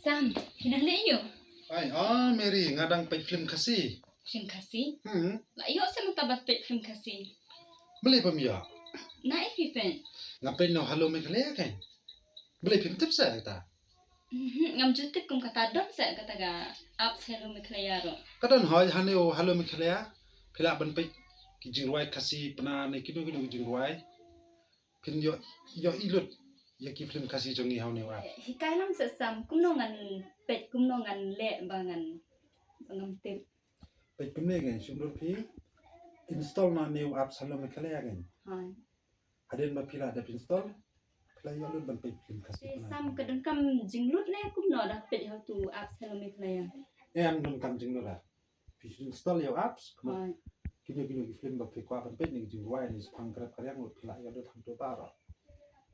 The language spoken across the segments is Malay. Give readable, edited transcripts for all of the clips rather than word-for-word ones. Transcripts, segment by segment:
Sam, hinali yo. Ay, Mary, ngadang pa film kasi. Film kasi? La iyo sa matabat pet film kasi. Beli pa miya. Na ipipen. Ngapain no halo may kalaya kan? Beli film tips sa kita. Ngam jutik kum kata dot sa kata ga apps hello miklayaro. Kadon hoy haneo halo may kalaya. Pila ban pa kijingruai kasi pena ne kino kijingruai. Pin yo ilut ya ki film kasi jongi hau ne wa. Hikai lang sa Sam kum no ngan pet kum no ngan le bangan ngam tip. Pet kum ne gan shumrul pi install na new apps halo may kalaya gan. Hai. Hadin ba pila ada install? Pila yo lut ban pa film kasi pena. Sam kadon kam jinglut le kum no dah pet how to apps hello miklaya. Em dum kam jinglut la. Install your apps. Hai. Kini ki film ba pe kwa ban pe ni jingruai ni pang krap karyang lut pila yo lut ham to taro.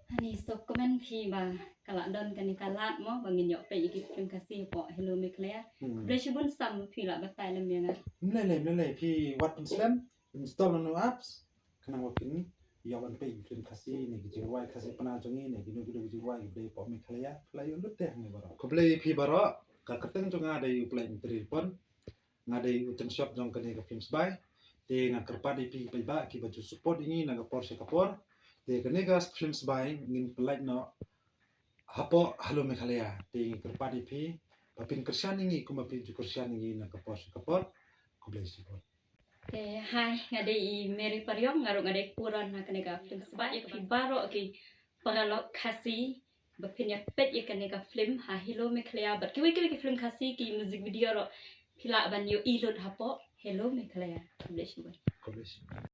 Hani sok komen pi ba kala don kan kalat mo bangin yo pe iki film kasi po hello miklaya. Bleshibun Sam pi la batai lem yang. Mlele pi wat slam install no apps kana wakin yawan pe film kasi ni jingruai kasi pena jongi ni kini jingruai be po me khalaya play lut teh ni baro. Ko play pi baro ka kateng jonga dai play intri pon ngadai uten shop jong kani ka films by de ngakerpa di pi ba ki baju support ini naga Porsche kapor de kani ka films by ngin play no hapo halo me khalaya de kerpa di pi papin kersian ini kuma pi ju kersian ini naga Porsche kapor ko play support. Hai ngadai Mary Paryong ngaru ngadai puran na kanega film sebab pi baro ki paralog kasi bapin ya pet ya kanega film ha hello meklaya bat ki wiki film kasi ki music video ro pila ban yo ilot hapo hello meklaya publish.